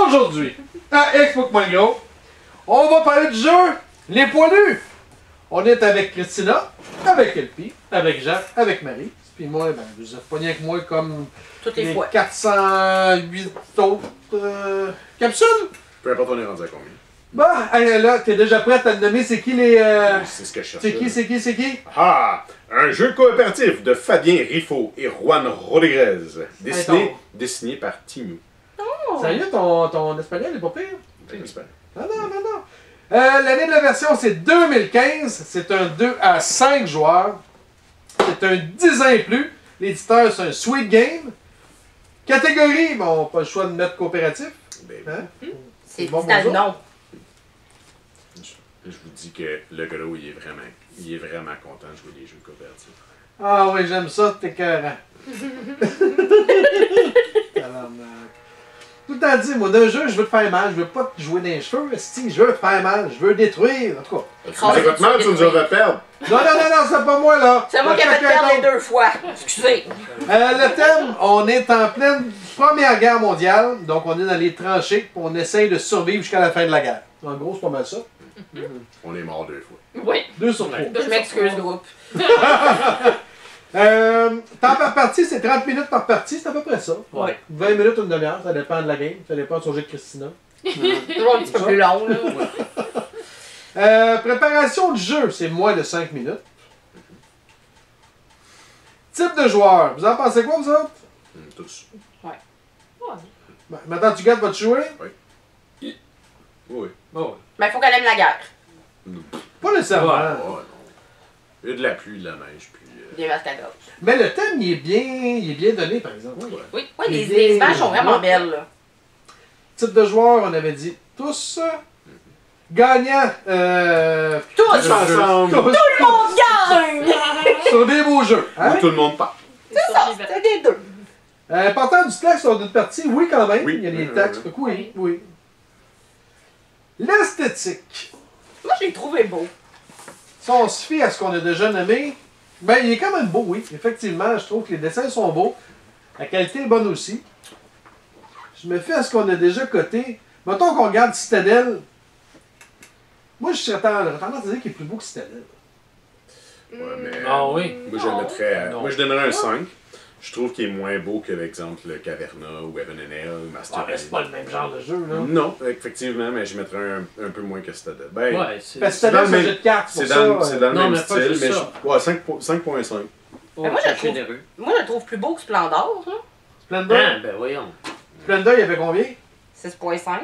Aujourd'hui, à Expo Gros, on va parler du jeu Les Poilus. On est avec Christina, avec Elpi, avec Jacques, avec Marie. Puis moi, ben, vous êtes pognés avec moi comme toutes les fois. 408 autres capsules. Peu importe on est rendu à combien. Bah, là, t'es déjà prête à te nommer c'est qui les... C'est ce que je cherche. C'est qui? Ah! Un jeu coopératif de Fabien Riffaut et Juan Rodriguez. Dessiné par Timu. Oh. Sérieux, ton espagnol est pas pire? J'espère. Non. L'année de la version, c'est 2015. C'est un 2 à 5 joueurs. C'est un 10 ans et plus. L'éditeur, c'est un Sweet Game. Catégorie, bon, on n'a pas le choix de mettre coopératif. Hein? C'est bon, dit dans le bonjour. nom. Je vous dis que le gros, il est vraiment content de jouer des jeux coopératifs. Ah oui, j'aime ça, t'es écœurant. Tout le temps dit, moi, d'un jeu, je veux te faire mal, je veux pas te jouer dans les cheveux, esti, je veux te faire mal, je veux détruire, en tout cas. Tu me diras mal, tu nous vas perdre. Non, c'est pas moi, là. C'est moi qui ai fait perdre les deux fois. Excusez. Le thème, on est en pleine Première Guerre mondiale, donc on est dans les tranchées, puis on essaye de survivre jusqu'à la fin de la guerre. En gros, c'est pas mal ça. On est mort 2 fois. Oui. 2 sur 3. Je m'excuse, groupe. Temps par partie, c'est 30 minutes par partie, c'est à peu près ça. Ouais. 20 minutes ou une demi-heure, ça dépend de la game, ça dépend de son jeu de Christina. Toujours un petit peu plus long, là. Préparation du jeu, c'est moins de 5 minutes. Type de joueur, vous en pensez quoi, vous autres? Tous. Ben, maintenant, tu gardes votre jouer? Oui. Mais il faut qu'elle aime la guerre. Pas nécessairement. Non. Il y a de la pluie, de la neige, puis... Des mascadores. Mais le thème, il est bien donné, par exemple. Oui, les images sont vraiment belles, là. Type de joueur, on avait dit tous. Gagnant. Tous ensemble. Tout le monde gagne! Sur des beaux jeux. Hein? Où tout le monde part. C'est ça, c'est des deux. Partant du texte sur notre partie, oui, quand même. Oui. Il y a des textes. Oui. L'esthétique. Moi, je l'ai trouvé beau. Si on se fie à ce qu'on a déjà nommé, ben il est quand même beau, oui. Effectivement, je trouve que les dessins sont beaux. La qualité est bonne aussi. Je me fie à ce qu'on a déjà coté. Mettons qu'on regarde Citadel. Moi, je serais tendance à dire qu'il est plus beau que Citadel. Ouais, mais... Ah oui. Moi, je le mettrais... Non. Moi, je donnerais un 5. Je trouve qu'il est moins beau que, par exemple, le Caverna ou Heaven and Hell, Master Ah, mais c'est pas le même genre de jeu, là. Non, effectivement, mais je mettrais un peu moins que Citadel. Ben, Ouais, c'est. Parce que Citadel, dans c'est le un même- jeu de cartes, c'est pour dans, ça. c'est dans le Non, même mais pas style, juste mais ça. ouais, 5.5. Mais moi, je le trouve- généreux. Moi, je le trouve plus beau que Splendor, hein. Splendor. Ah, ben voyons. Splendor, il y avait combien? 6.5.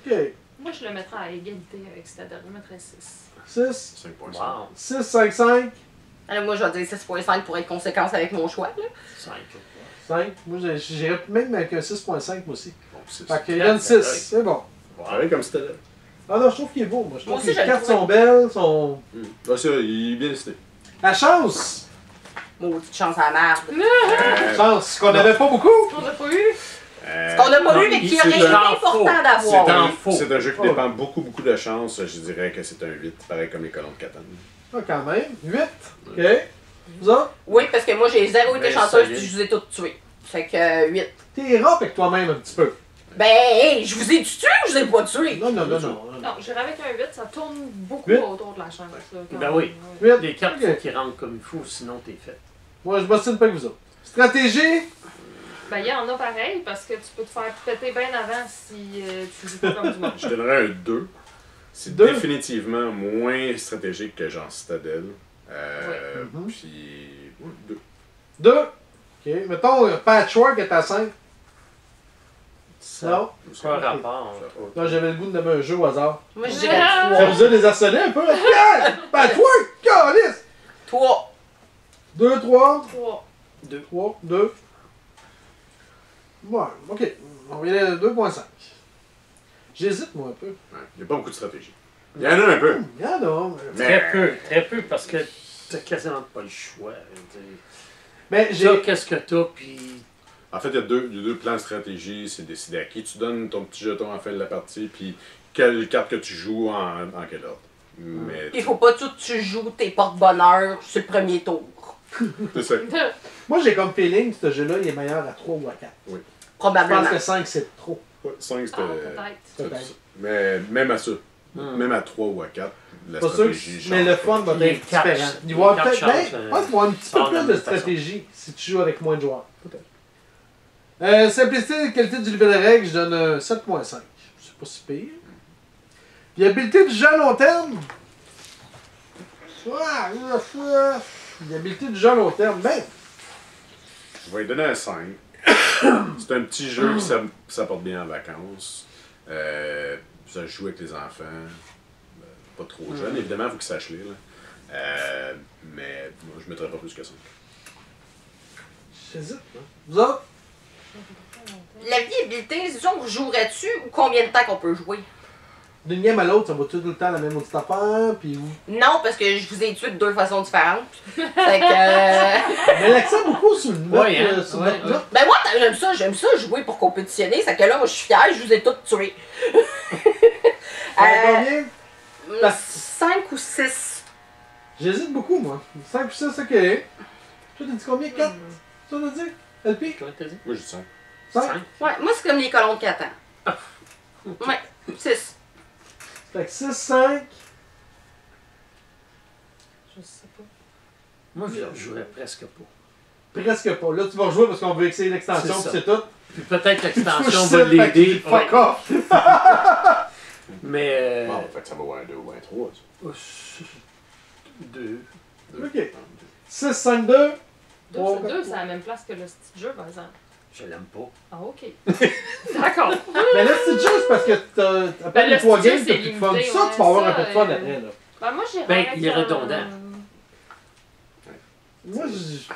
Ok. Moi, je le mettrais à égalité avec Citadel. Je mettrais 6. 6, 5.5. Wow. 6, 5, 5, Alors, moi, je vais dire 6.5 pour être conséquence avec mon choix, là. 5. 5. Moi, j'irais même avec un 6.5, moi aussi. Bon, c'est Fait qu'il Quatre, donne c'est 6, c'est bon. pareil comme Citadel. Ah non, je trouve qu'il est beau, moi. Je Moi trouve aussi, que les je le cartes trouve. sont belles, sont... Ah, ça, il est bien dessiné. La chance! Maudite chance à la merde. Chance qu'on n'avait pas beaucoup! On n'a pas eu. Ce qu'on n'a pas non, eu, mais qui c'est aurait été dans important faux. d'avoir. dans faux. C'est un jeu qui Oh. dépend beaucoup de chance. Je dirais que c'est un 8, pareil comme les colons de Catane. Ah, quand même. 8. OK. Vous autres? Oui, parce que moi, j'ai zéro été Ben, chanceuse solide. puis je vous ai toutes tuées. Fait que 8. T'es rap avec toi-même un petit peu. Ben, hey, je vous ai tué ou je vous ai pas tué? Non. Non, j'irais avec un 8. Ça tourne beaucoup Huit? autour de la chance. là, quand Ben même. oui. Ouais. 8. Les cartes, Ok. faut qu'ils rentrent comme il faut, sinon t'es fait. Moi, je m'ostine pas avec vous autres. Stratégie? Ben, il y en a pareil parce que tu peux te faire péter bien avant si tu joues pas comme du monde. Je donnerais un 2. C'est Deux? définitivement moins stratégique que genre Citadel. Mhm. Puis. Ouais, 2. 2. OK. Mettons, Patchwork est à 5. Ça, Non? c'est un rapport. Là, j'avais le goût de nommer un jeu au hasard. Moi, je dirais Ah! Ça 3. vous a désarçonné un peu? Yeah! Patchwork! Calice! 3. 2, 3. 3. 3, 2. Ouais, OK. On va y aller à 2.5. J'hésite, moi, un peu. Ouais, il n'y a pas beaucoup de stratégie. Il y en a un peu. Il y en a, mais... Très peu, parce que t'as quasiment pas le choix. Mais T'as j'ai... qu'est-ce que t'as, puis. En fait, il y a deux plans de stratégie. C'est décider à qui tu donnes ton petit jeton à la fin de la partie, puis quelle carte que tu joues en quel ordre. Mais Il faut pas tout que tu joues tes porte-bonheur sur le premier tour. c'est ça. Moi, j'ai comme feeling que ce jeu-là, il est meilleur à 3 ou à 4. Probablement. pense que 5 c'est trop. Ouais, 5 Ah, peut-être. Peut-être. Mais même à ça, même à 3 ou à 4, la Pas sûr, stratégie mais le change fun pas. va Les être cartes- différent. Il les va y avoir cartes peut-être changent, je pense qu'il va y avoir un petit peu de la plus de même façon. stratégie si tu joues avec moins de joueurs. Peut-être. Simplicité et qualité du livret de règles, je donne un 7.5. C'est pas si pire. Puis habilité du jeu à long terme. L'habilité du jeu à long terme, ben, Je vais lui donner un 5. C'est un petit jeu qui s'apporte bien en vacances. Ça se joue avec les enfants. Pas trop jeunes, évidemment, il faut qu'ils sachent lire. Là. Mais moi, je ne mettrais pas plus que 5. j'hésite. Hein. Vous autres? La viabilité, c'est sûr qu'on jouerait dessus ou combien de temps qu'on peut jouer? D'une game à l'autre, ça va tout le temps la même autre affaire, puis Non, parce que je vous ai tué de 2 façons différentes. Fait que. mais l'accent beaucoup sur le note, Ouais, hein? sur Ouais, notre ouais. note. Ben moi, j'aime ça jouer pour compétitionner. C'est que là, moi, je suis fière, je vous ai toutes tués. Combien? 5 ou 6. J'hésite beaucoup, moi. 5 puis 6, ok. Toi, t'as dit combien? 4? Ça, t'as dit? LP? Comment t'as dit? Moi, je dis 5. 5? 5. Ouais, moi, c'est comme les colons de Catan. Ouais, 6. Fait que 6, 5. Je sais pas. Moi, je ne jouerais presque pas. Presque pas. Là, tu vas rejouer parce qu'on veut essayer l'extension, C'est puis ça. c'est tout. Puis peut-être Tu l'extension touches va sept, fait que l'aider. fuck Ouais. off! Mais. Bon, fait que ça va avoir un 2 ou un 3. 2. Ok. 6, 5, 2. 2, c'est à la même place que le petit jeu, par exemple. Je l'aime pas. Ah, ok. D'accord. Mais là, c'est juste parce que t'as pas Ben, les le 3 style, games, t'as c'est plus de fun. limité, Ça, ouais, tu vas avoir un ça, peu de fun euh, après, là. Ben, moi, j'irais Ben, avec il est redondant. Moi, je...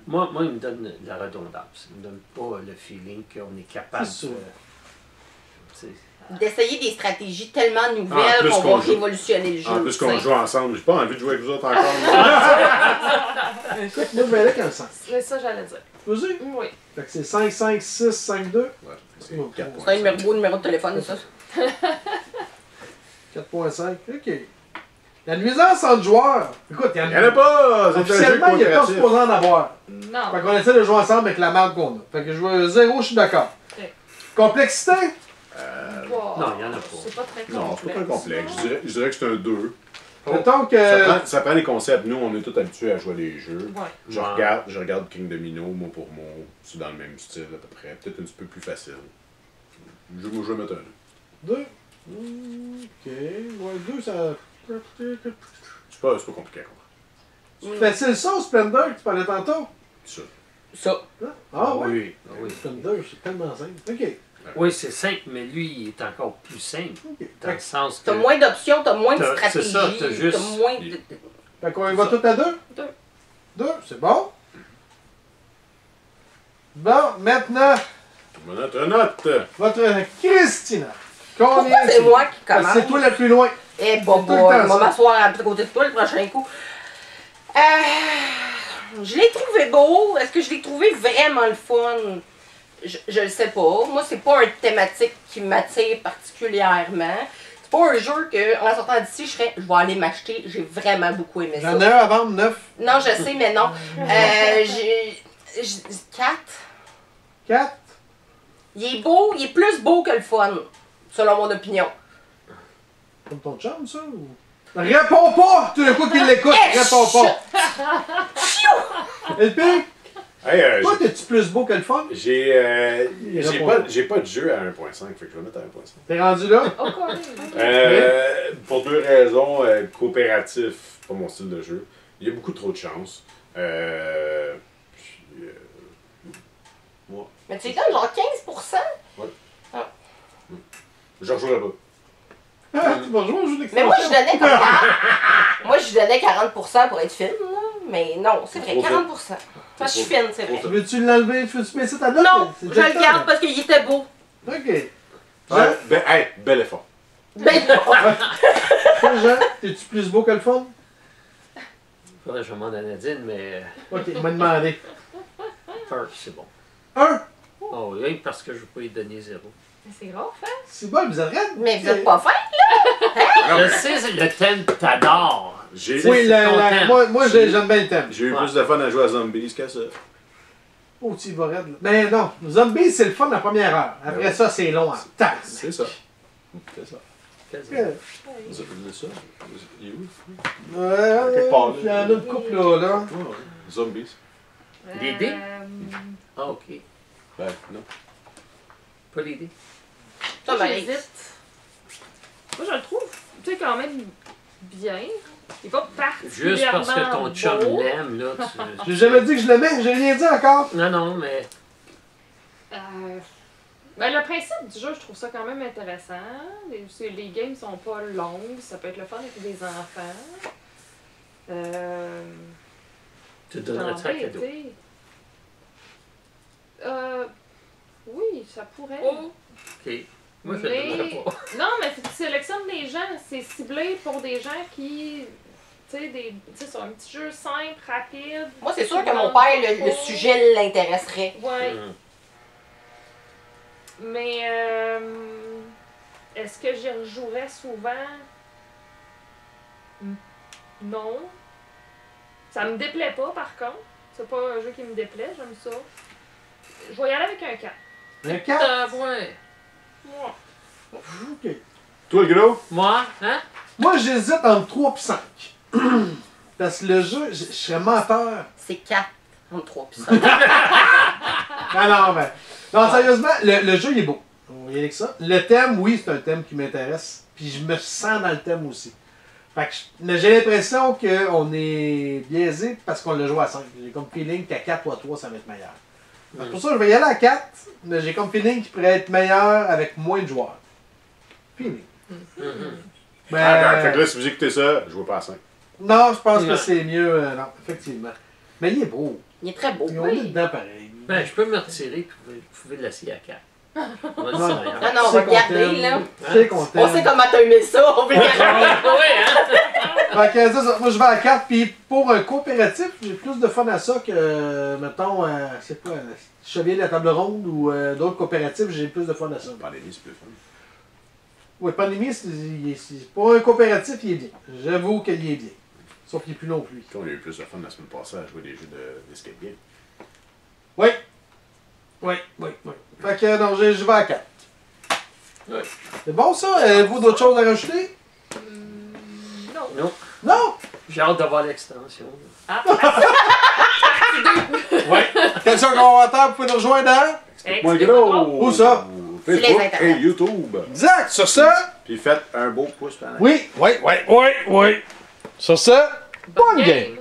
Moi, il me donne la redondance. Il me donne pas le feeling qu'on est capable C'est sûr. c'est- D'essayer des stratégies tellement En nouvelles plus qu'on qu'on va joue. révolutionner le jeu. En plus qu'on t'sais. joue ensemble, j'ai pas envie de jouer avec vous autres encore. Écoute, moi, je vais aller avec un 5. C'est ça, j'allais dire. Vas-y. Oui. Fait que c'est 5, 5, 6, 5, 2. Ouais, c'est 4 C'est un numéro de téléphone, ça. 4.5. Ok. La nuisance entre joueurs. Écoute, il y en Il y en a pas! C'est un jeu Officiellement, il n'y a pas coopératif. supposé en avoir. Non. Fait qu'on essaie de jouer ensemble avec la marque qu'on a. Fait que je veux 0, je suis d'accord. Ok. Complexité? Wow. Non, il y en a pas. C'est pas très Non, c'est pas très complexe. Je dirais que c'est un 2. Mettons que. Ça prend les concepts. Nous, on est tous habitués à jouer à des jeux. Ouais. Je regarde King Domino, mot pour mot. C'est dans le même style à peu près. Peut-être un petit peu plus facile. Je vais mettre un 2. 2. Ok. Ouais, 2, ça. C'est pas compliqué à comprendre. Facile ça au Splendor que tu parlais tantôt? Ça. Ça. Ah ouais? Oui. Ah oui. Splendor, c'est tellement simple. Ok. Oui, c'est simple, mais lui, il est encore plus simple. Ok. Dans le sens que. T'as moins d'options, t'as moins de T'as- c'est stratégies. ça, t'as juste- moins de. Fait qu'on y va tout à 2? 2. 2, c'est bon. Bon, maintenant, Note. votre Christina. Combien Pourquoi c'est moi qui Parce commence? que c'est toi le plus loin. Eh, tout bobo, le temps on va ça. m'asseoir à côté de toi le prochain coup. Je l'ai trouvé beau. Est-ce que je l'ai trouvé vraiment le fun? Je le sais pas. Moi, c'est pas une thématique qui m'attire particulièrement. C'est pas un jeu que, en sortant d'ici, je vais aller m'acheter. J'ai vraiment beaucoup aimé ça. J'en ai un à vendre, 9. Non, je sais, mais non. J'ai 4. 4. Il est beau, il est plus beau que le fun, selon mon opinion. Comme ton chum, ça? Ou... Réponds pas! Tout le coup qu'il l'écoute, Eh, réponds pas! LP, Hey, toi, t'es-tu plus beau que le fun? j'ai pas de jeu à 1.5, fait que je vais mettre à 1.5. T'es rendu là? Ok. Pour deux raisons. Coopératif, pas mon style de jeu. Il y a beaucoup trop de chance. Moi, Mais tu lui donnes genre 15%? je rejouerai pas. Ah, tu vas jouer au jeu Mais d'extension. moi, je donnais comme moi, je donnais 40% pour être fine, là. Mais non, c'est vrai, Trop 40%. Parce que je suis fine, c'est vrai. Veux-tu l'enlever? Veux-tu baisser ta note? Non, C'est je déjà le le garde temps, parce qu'il était beau. là. Ok. Ouais, bel effort. Ben non. Toi, Jean, t'es-tu plus beau que le fun? Faudrait que je demande à Nadine, mais. Ok, il m'a demandé. First, c'est bon. 1. Oh oui, parce que je ne peux y donner 0. C'est rare, hein? C'est bon, vous arrêtez? Mais vous êtes pas fin? Je sais, le thème t'adore. J'ai Oui, C'est ton thème. moi j'aime bien le thème. j'ai eu Ouais. plus de fun à jouer à Zombies qu'à ça. Oh, tu vas raide, là. Mais non, Zombies, c'est le fun la première heure. Après Ouais. ça, c'est long en temps. C'est ça. C'est ça. Ouais, Vous avez ça? Il est où? ouais, part, là. il y en a une couple là. Ouais, ouais. Zombies. Des dés? Euh, Ah, ok. Ben, non. Pas les dés. Ça, Moi, ben, j'hésite. Moi, je le trouve, tu sais, quand même bien. Il est pas particulièrement Juste parce que ton chum beau. l'aime, là, tu... J'ai jamais dit que je l'aimais, j'ai rien dit encore. Non, non, mais... Ben, le principe du jeu, je trouve ça quand même intéressant. Les games sont pas longues, ça peut être le fun avec des enfants. Tu donnerais ça à cadeau. Oui, ça pourrait. Oh. Ok. Moi, je le donnerais pas. Non, mais tu sélectionnes des gens, c'est ciblé pour des gens qui. Tu sais, c'est un petit jeu simple, rapide. Moi, c'est sûr que mon père, le sujet l'intéresserait. Ouais. Hum. Mais est-ce que j'y rejouerais souvent? Non. Ça me déplaît pas, par contre. C'est pas un jeu qui me déplaît, j'aime ça. Je vais y aller avec un 4. Un 4. Ouais. Moi. Ok. Toi, le gros? Moi, hein? Moi, j'hésite entre 3 et 5. Parce que le jeu, je serais menteur. C'est 4 entre 3 puis 5. Non, mais. Non, sérieusement, le jeu, il est beau. On va y aller avec ça. Le thème, oui, c'est un thème qui m'intéresse. Puis je me sens dans le thème aussi. Fait que mais j'ai l'impression qu'on est biaisé parce qu'on l'a joué à 5. J'ai comme feeling qu'à 4 ou à 3, ça va être meilleur. Fait que pour ça, je vais y aller à 4, mais j'ai comme feeling qu'il pourrait être meilleur avec moins de joueurs. Feeling. Ben, Ah, fait que là, si vous écoutez ça, je vois pas à 5. non, je pense que Non. c'est mieux. Non, effectivement. Mais il est beau. Il est très beau. Ils ont mis dedans pareil. Ben, je peux me retirer, vous pouvez l'essayer à 4. On va le Non, dire. Non, non, on va le garder, là. Je sais qu'on t'aime. On sait comment t'as aimé ça, on veut le garder. Oui, hein? Fait que ça, moi je vais à 4, puis pour un coopératif, j'ai plus de fun à ça que, mettons, c'est quoi, Chevalier de la Table Ronde ou d'autres coopératifs, j'ai plus de fun à ça. Pandémie, c'est plus fun. Oui, Pandémie, pour un coopératif, il est bien. J'avoue qu'il est bien. Sauf qu'il est plus long que lui. Puis on a eu plus de fun la semaine passée à jouer des jeux d'escape game. Oui. Oui. Fait que non, je vais à 4. Ouais. C'est bon ça? Vous d'autres choses à rajouter? Non. Non. Non? J'ai hâte d'avoir l'extension. Ah, Oui. Question commentaire, vous pouvez nous rejoindre dans? Moi, le gros! Où ça? les Facebook internets. et YouTube. Exact, sur ça? Puis faites un beau pouce par là. Oui. Sur ça, bonne game.